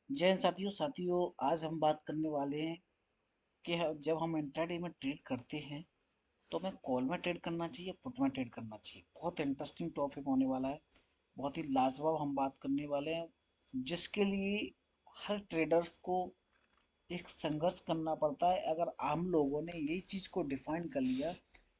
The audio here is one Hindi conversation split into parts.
जय हिंद साथियों आज हम बात करने वाले हैं कि जब हम इंट्राडे में ट्रेड करते हैं तो हमें कॉल में ट्रेड करना चाहिए, पुट में ट्रेड करना चाहिए। बहुत इंटरेस्टिंग टॉपिक होने वाला है, बहुत ही लाजवाब हम बात करने वाले हैं, जिसके लिए हर ट्रेडर्स को एक संघर्ष करना पड़ता है। अगर हम लोगों ने यही चीज़ को डिफाइन कर लिया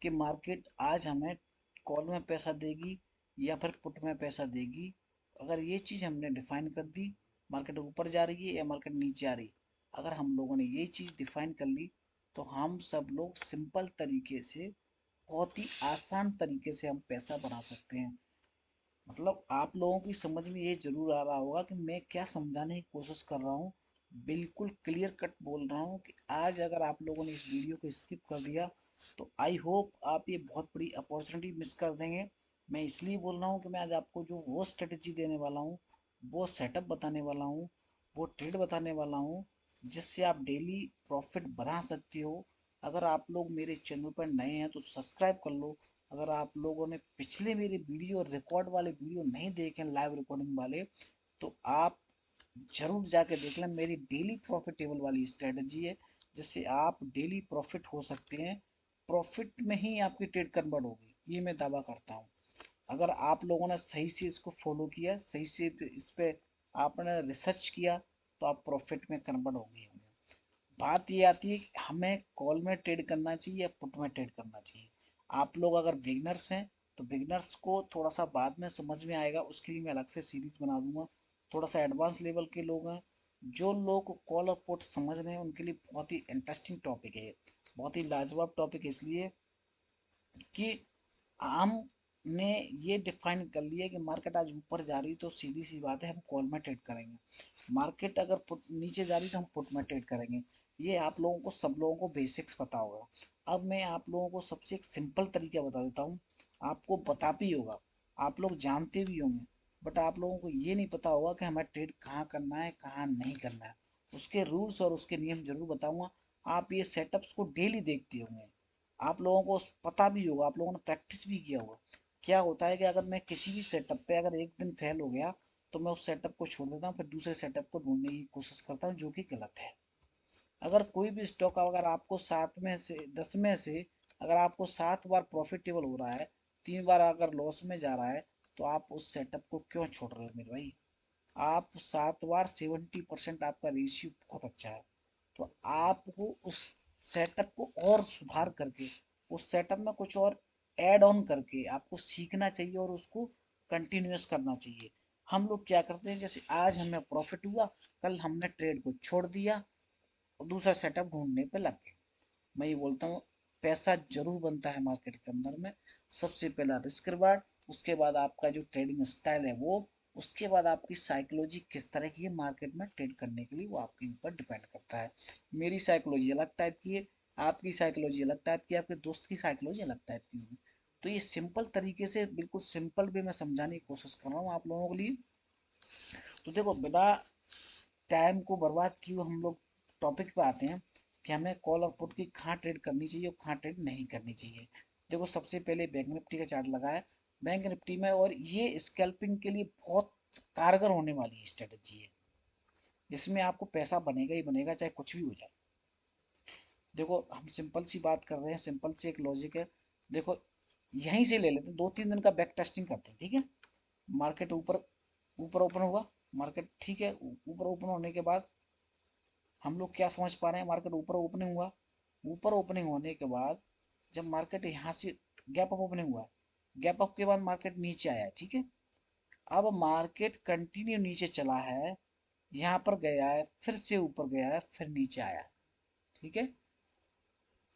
कि मार्केट आज हमें कॉल में पैसा देगी या फिर पुट में पैसा देगी, अगर ये चीज़ हमने डिफाइन कर दी, मार्केट ऊपर जा रही है या मार्केट नीचे आ रही है, अगर हम लोगों ने ये चीज़ डिफाइन कर ली तो हम सब लोग सिंपल तरीके से, बहुत ही आसान तरीके से हम पैसा बना सकते हैं। मतलब आप लोगों की समझ में ये जरूर आ रहा होगा कि मैं क्या समझाने की कोशिश कर रहा हूँ। बिल्कुल क्लियर कट बोल रहा हूँ कि आज अगर आप लोगों ने इस वीडियो को स्किप कर दिया तो आई होप आप ये बहुत बड़ी अपॉर्चुनिटी मिस कर देंगे। मैं इसलिए बोल रहा हूँ कि मैं आज आपको जो वो स्ट्रेटजी देने वाला हूँ, वो सेटअप बताने वाला हूँ, वो ट्रेड बताने वाला हूँ, जिससे आप डेली प्रॉफिट बना सकते हो। अगर आप लोग मेरे चैनल पर नए हैं तो सब्सक्राइब कर लो। अगर आप लोगों ने पिछले मेरे वीडियो रिकॉर्ड वाले वीडियो नहीं देखे, लाइव रिकॉर्डिंग वाले, तो आप जरूर जाके देख लें। मेरी डेली प्रॉफिटेबल वाली स्ट्रेटजी है, जिससे आप डेली प्रॉफिट हो सकते हैं। प्रॉफिट में ही आपकी ट्रेड कन्वर्ट होगी, ये मैं दावा करता हूँ। अगर आप लोगों ने सही से इसको फॉलो किया, सही से इस पे आपने रिसर्च किया, तो आप प्रॉफिट में कन्वर्ट होंगे। बात ये आती है कि हमें कॉल में ट्रेड करना चाहिए या पुट में ट्रेड करना चाहिए। आप लोग अगर बिगनर्स हैं तो बिगनर्स को थोड़ा सा बाद में समझ में आएगा, उसके लिए मैं अलग से सीरीज बना दूंगा। थोड़ा सा एडवांस लेवल के लोग हैं, जो लोग कॉल और पुट समझ रहे हैं, उनके लिए बहुत ही इंटरेस्टिंग टॉपिक है। बहुत ही लाजवाब टॉपिक है, इसलिए कि हमने ये डिफाइन कर लिया कि मार्केट आज ऊपर जा रही है तो सीधी सी बात है हम कॉल में ट्रेड करेंगे। मार्केट अगर पुट नीचे जा रही है तो हम पुट में ट्रेड करेंगे। ये आप लोगों को, सब लोगों को बेसिक्स पता होगा। अब मैं आप लोगों को सबसे एक सिंपल तरीका बता देता हूँ। आपको पता भी होगा, आप लोग जानते भी होंगे, बट आप लोगों को ये नहीं पता होगा कि हमें ट्रेड कहाँ करना है, कहाँ नहीं करना है। उसके रूल्स और उसके नियम जरूर बताऊंगा। आप ये सेटअप्स को डेली देखते होंगे, आप लोगों को पता भी होगा, आप लोगों ने प्रैक्टिस भी किया होगा। क्या होता है कि अगर मैं किसी भी सेटअप पे अगर एक दिन फेल हो गया, तो मैं उस सेटअप को छोड़ देता हूँ, फिर दूसरे सेटअप को ढूंढने की कोशिश करता हूँ, जो कि गलत है। अगर कोई भी स्टॉक, अगर आपको 7 में से 10 में से अगर आपको 7 बार प्रॉफिटेबल हो रहा है, 3 बार अगर लॉस में जा रहा है, तो आप उस सेटअप को क्यों छोड़ रहे हो मेरे भाई? आप 7 बार 70% आपका रेशियो बहुत अच्छा है। तो आपको उस सेटअप को और सुधार करके, उस सेटअप में कुछ और ऐड ऑन करके आपको सीखना चाहिए और उसको कंटिन्यूस करना चाहिए। हम लोग क्या करते हैं, जैसे आज हमें प्रॉफिट हुआ, कल हमने ट्रेड को छोड़ दिया और दूसरा सेटअप ढूंढने पे लग गए। मैं ये बोलता हूँ, पैसा जरूर बनता है मार्केट के अंदर में। सबसे पहला रिस्क रिवार्ड, उसके बाद आपका जो ट्रेडिंग स्टाइल है वो, उसके बाद आपकी साइकोलॉजी किस तरह की है मार्केट में ट्रेड करने के लिए, वो आपके ऊपर डिपेंड करता है। मेरी साइकोलॉजी अलग टाइप की है, आपकी साइकोलॉजी अलग टाइप की है, आपके दोस्त की साइकोलॉजी अलग टाइप की होगी। तो ये सिंपल तरीके से, बिल्कुल सिंपल वे में समझाने की कोशिश कर रहा हूँ आप लोगों के लिए। तो देखो, बिना टाइम को बर्बाद किए हम लोग टॉपिक पे आते हैं कि हमें कॉल और पुट की कहाँ ट्रेड करनी चाहिए और कहाँ ट्रेड नहीं करनी चाहिए। देखो, सबसे पहले बैंक निफ्टी का चार्ट लगा है, बैंक निफ्टी में, और ये स्कैल्पिंग के लिए बहुत कारगर होने वाली स्ट्रेटजी है। इसमें आपको पैसा बनेगा ही बनेगा, चाहे कुछ भी हो जाए। देखो, हम सिंपल सी बात कर रहे हैं, सिंपल सी एक लॉजिक है। देखो, यहीं से ले लेते हैं, 2-3 दिन का बैक टेस्टिंग करते हैं, ठीक है। मार्केट ऊपर ऊपर ओपन हुआ, मार्केट ठीक है, ऊपर ओपन होने के बाद हम लोग क्या समझ पा रहे हैं, मार्केट ऊपर ओपनिंग हुआ। ऊपर ओपनिंग होने के बाद जब मार्केट यहाँ से गैप अप ओपनिंग हुआ, गैप अप के बाद मार्केट नीचे आया, ठीक है। अब मार्केट कंटिन्यू नीचे चला है, यहाँ पर गया है, फिर से ऊपर गया है, फिर नीचे आया, ठीक है।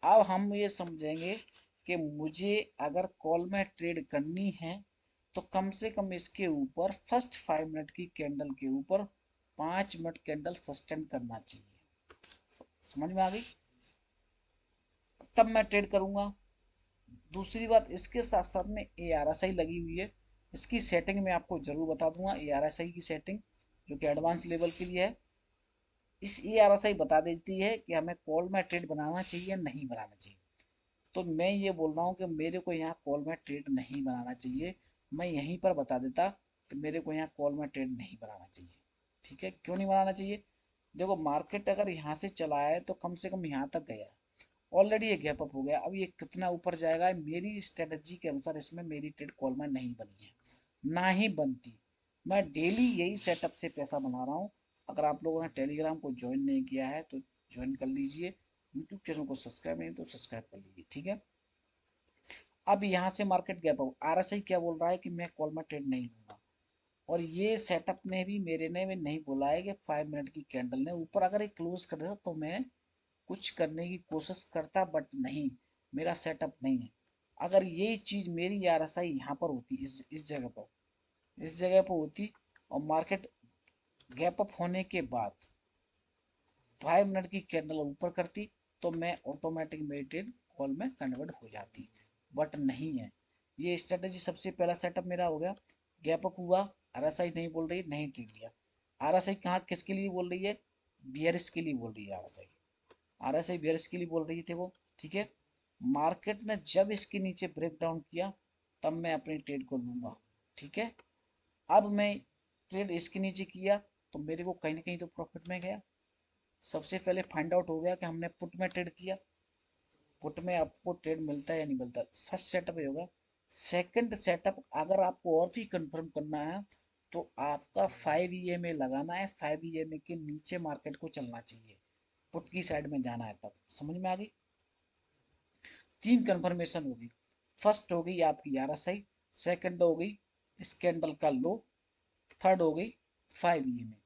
अब हम ये समझेंगे कि मुझे अगर कॉल में ट्रेड करनी है तो कम से कम इसके ऊपर फर्स्ट 5 मिनट की कैंडल के ऊपर 5 मिनट कैंडल सस्टेन करना चाहिए। समझ में आ गई? तब मैं ट्रेड करूंगा। दूसरी बात, इसके साथ साथ में ए आर एस आई लगी हुई है। इसकी सेटिंग मैं आपको जरूर बता दूंगा, ए आर एस आई की सेटिंग, जो कि एडवांस लेवल के लिए है। इस ए आर एस आई बता देती है कि हमें कॉल में ट्रेड बनाना चाहिए या नहीं बनाना चाहिए। तो मैं ये बोल रहा हूँ कि मेरे को यहाँ कॉल में ट्रेड नहीं बनाना चाहिए। मैं यहीं पर बता देता कि मेरे को यहाँ कॉल में ट्रेड नहीं बनाना चाहिए, ठीक है, क्यों नहीं बनाना चाहिए? देखो मार्केट अगर यहाँ से चला है तो कम से कम यहाँ तक गया, ऑलरेडी ये गैप अप हो गया, अब ये कितना ऊपर जाएगा, मेरी स्ट्रेटजी के अनुसार इसमें मेरी ट्रेड कॉल में नहीं बनी है, ना ही बनती। मैं डेली यही सेटअप से पैसा बना रहा हूँ। अगर आप लोगों ने टेलीग्राम को ज्वाइन नहीं किया है तो ज्वाइन कर लीजिए, यूट्यूब चैनल को सब्सक्राइब नहीं तो सब्सक्राइब कर लीजिए, ठीक है। अब यहाँ से मार्केट गैप अप, आरएसआई क्या बोल रहा है कि मैं कॉल में ट्रेड नहीं लूंगा, और ये सेटअप ने भी मेरे ने भी नहीं बोला है कि 5 मिनट की कैंडल ने ऊपर अगर ये क्लोज कर देता तो मैं कुछ करने की कोशिश करता, बट नहीं, मेरा सेटअप नहीं है। अगर यही चीज मेरी आरएसआई यहाँ पर होती, इस जगह पर होती, और मार्केट गैप अप होने के बाद 5 मिनट की कैंडल ऊपर करती, तो मैं ऑटोमेटिक मेरी ट्रेड कॉल में कन्वर्ट हो जाती, बट नहीं है। ये स्ट्रेटेजी सबसे पहला सेटअप मेरा हो गया, गैप अप हुआ, आरएसआई नहीं बोल रही, नहीं ट्रेड लिया। आरएसआई कहाँ किसके लिए बोल रही है? बियरिश के लिए बोल रही है आरएसआई, आरएसआई बियरिश के लिए बोल रही थी वो, ठीक है। मार्केट ने जब इसके नीचे ब्रेक डाउन किया तब मैं अपनी ट्रेड को लूंगा, ठीक है। अब मैं ट्रेड इसके नीचे किया तो मेरे को कहीं ना कहीं तो प्रॉफिट में गया। सबसे पहले फाइंड आउट हो गया कि हमने पुट में ट्रेड किया, पुट में आपको ट्रेड मिलता है या नहीं मिलता, फर्स्ट सेटअप ये होगा। सेकंड सेटअप अगर आपको और भी कंफर्म करना है तो आपका 5 EMA लगाना है, 5 EMA के नीचे मार्केट को चलना चाहिए, पुट की साइड में जाना है, तब समझ में आ गई। तीन कंफर्मेशन होगी, फर्स्ट हो गई आपकी आरएसआई, सेकंड हो गई इस कैंडल का लो, थर्ड हो गई 5 EMA।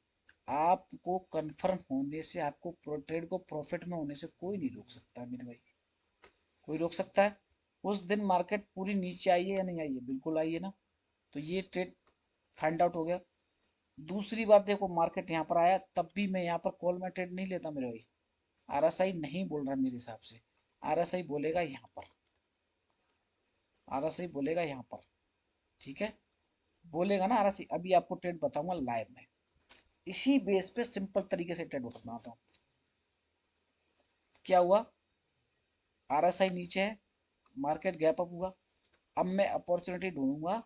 आपको कंफर्म होने से, आपको ट्रेड को प्रॉफिट में होने से कोई नहीं रोक सकता मेरे भाई, कोई रोक सकता है? उस दिन मार्केट पूरी नीचे आई है या नहीं आई है? बिल्कुल आई है ना। तो ये ट्रेड फाइंड आउट हो गया। दूसरी बात देखो, मार्केट यहाँ पर आया तब भी मैं यहाँ पर कॉल में ट्रेड नहीं लेता मेरे भाई, आरएसआई नहीं बोल रहा मेरे हिसाब से, आरएसआई बोलेगा यहाँ पर, आरएसआई बोलेगा यहाँ पर, ठीक है, बोलेगा ना आरएसआई। अभी आपको ट्रेड बताऊंगा लाइव में, इसी बेस पे सिंपल तरीके से ट्रेड बताता हूँ। क्या हुआ, आरएसआई नीचे है, मार्केट गैप अप हुआ, अब मैं अपॉर्चुनिटी ढूंढूंगा,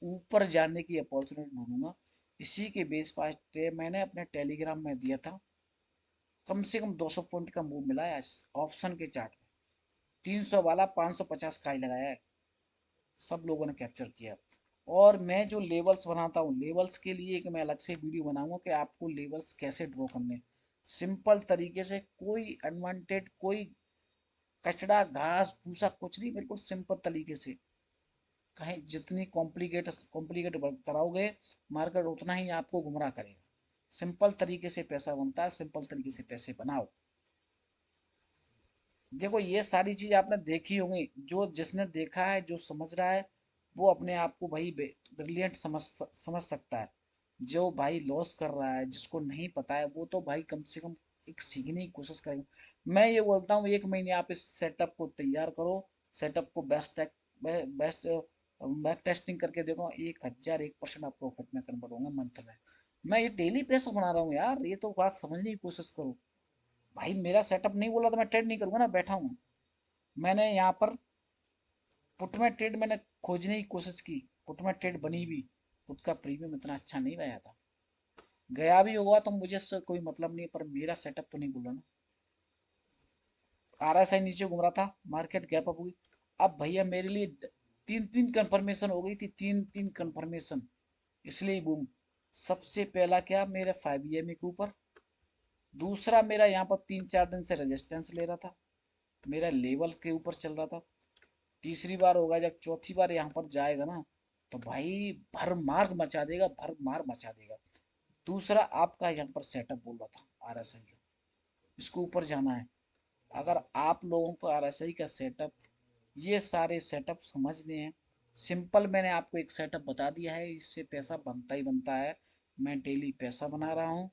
ऊपर जाने की अपॉर्चुनिटी ढूंढूंगा। इसी के बेस पर मैंने अपने टेलीग्राम में दिया था, कम से कम 200 पॉइंट का मूव मिला है ऑप्शन के चार्ट में, 300 वाला 550 का ही लगाया है, सब लोगों ने कैप्चर किया। और मैं जो लेवल्स बनाता हूँ, लेवल्स के लिए एक मैं अलग से वीडियो बनाऊंगा कि आपको लेवल्स कैसे ड्रॉ करने, सिंपल तरीके से, कोई अनवांटेड, कोई कचड़ा घास भूसा कुछ नहीं, बिल्कुल सिंपल तरीके से। कहीं जितनी कॉम्प्लिकेट कॉम्प्लिकेट कराओगे मार्केट उतना ही आपको गुमराह करेगा। सिंपल तरीके से पैसा बनता है, सिंपल तरीके से पैसे बनाओ। देखो ये सारी चीज आपने देखी होंगी, जो जिसने देखा है, जो समझ रहा है, वो अपने आप को भाई ब्रिलियंट समझ सकता है। जो भाई लॉस कर रहा है, जिसको नहीं पता है, वो तो भाई कम से कम एक सीखने की कोशिश करेगा। मैं ये बोलता हूँ 1 महीने आप इस सेटअप को तैयार करो, सेटअप को बेस्ट बैक टेस्टिंग करके देखो, 1001% आप प्रॉफिट में कन्वर्ट होंगे मंथ में। मैं ये डेली पैसा बना रहा हूँ यार, ये तो बात समझने की कोशिश करो। भाई मेरा सेटअप नहीं बोला तो मैं ट्रेड नहीं करूंगा ना, बैठा हूँ। मैंने यहाँ पर पुट में ट्रेड मैंने खोजने की कोशिश की, पुट में ट्रेड बनी भी, पुट का प्रीमियम इतना अच्छा नहीं गया था, गया भी होगा तो मुझे इससे कोई मतलब नहीं है, पर मेरा सेटअप तो नहीं बोला ना। आरएसआई नीचे घूम रहा था, मार्केट गैप अप हुई, अब भैया मेरे लिए तीन तीन कंफर्मेशन हो गई थी, तीन तीन कंफर्मेशन, इसलिए बूम। सबसे पहला क्या, मेरे 5 EMA के ऊपर, दूसरा मेरा यहाँ पर 3 4 दिन से रेजिस्टेंस ले रहा था, मेरा लेवल के ऊपर चल रहा था। तीसरी बार होगा जब, चौथी बार यहाँ पर जाएगा ना, तो भाई भर मार मचा देगा, भर मार मचा देगा। दूसरा आपका यहाँ पर सेटअप बोल रहा था आरएसआई का, इसको ऊपर जाना है। अगर आप लोगों को आरएसआई का सेटअप, ये सारे सेटअप समझने हैं, सिंपल मैंने आपको एक सेटअप बता दिया है, इससे पैसा बनता ही बनता है। मैं डेली पैसा बना रहा हूँ।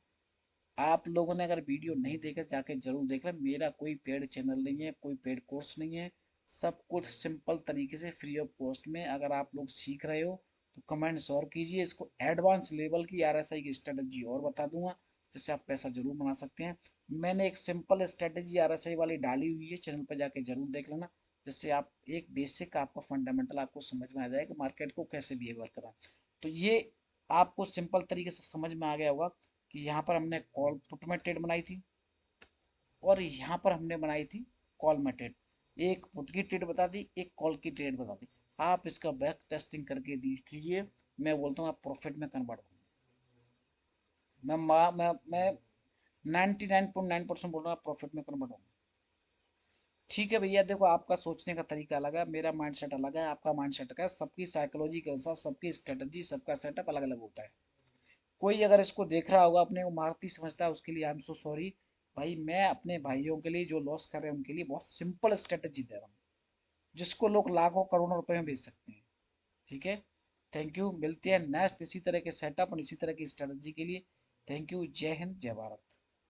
आप लोगों ने अगर वीडियो नहीं देखा जाके जरूर देख लें, मेरा कोई पेड चैनल नहीं है, कोई पेड कोर्स नहीं है, सब कुछ सिंपल तरीके से फ्री ऑफ कॉस्ट में। अगर आप लोग सीख रहे हो तो कमेंट्स और कीजिए, इसको एडवांस लेवल की आरएसआई की स्ट्रेटजी और बता दूंगा, जिससे आप पैसा जरूर बना सकते हैं। मैंने एक सिंपल स्ट्रेटजी आरएसआई वाली डाली हुई है, चैनल पर जाके जरूर देख लेना, जिससे आप एक बेसिक आपका फंडामेंटल आपको समझ में आ जाएगा कि मार्केट को कैसे बिहेवियर करना। तो ये आपको सिंपल तरीके से समझ में आ गया होगा। कि यहाँ पर हमने कॉल पुट में ट्रेड बनाई थी और यहाँ पर हमने बनाई थी कॉल में ट्रेड। एक पुट की ट्रेड बता दी, एक कॉल की ट्रेड बता दी। आप इसका बैक टेस्टिंग करके देखिए, मैं बोलता हूँ आप प्रॉफिट में कन्वर्ट होंगे। मैं 99.9% बोल रहा हूँ प्रॉफिट में कन्वर्ट होंगे। ठीक है भैया, देखो आपका सोचने का तरीका अलग है, मेरा माइंडसेट अलग है, आपका माइंडसेट का, सबकी साइकोलॉजी के अनुसार सबकी स्ट्रेटजी सबका सेटअप अलग अलग होता है। कोई अगर इसको देख रहा होगा अपने को मारुति समझता है, उसके लिए आई एम सो सॉरी। भाई मैं अपने भाइयों के लिए जो लॉस कर रहे हैं उनके लिए बहुत सिंपल स्ट्रेटजी दे रहा हूँ, जिसको लोग लाखों करोड़ों रुपए में बेच सकते हैं। ठीक है, थैंक यू, मिलते हैं नेक्स्ट इसी तरह के सेटअप और इसी तरह की स्ट्रेटजी के लिए। थैंक यू, जय हिंद जय भारत।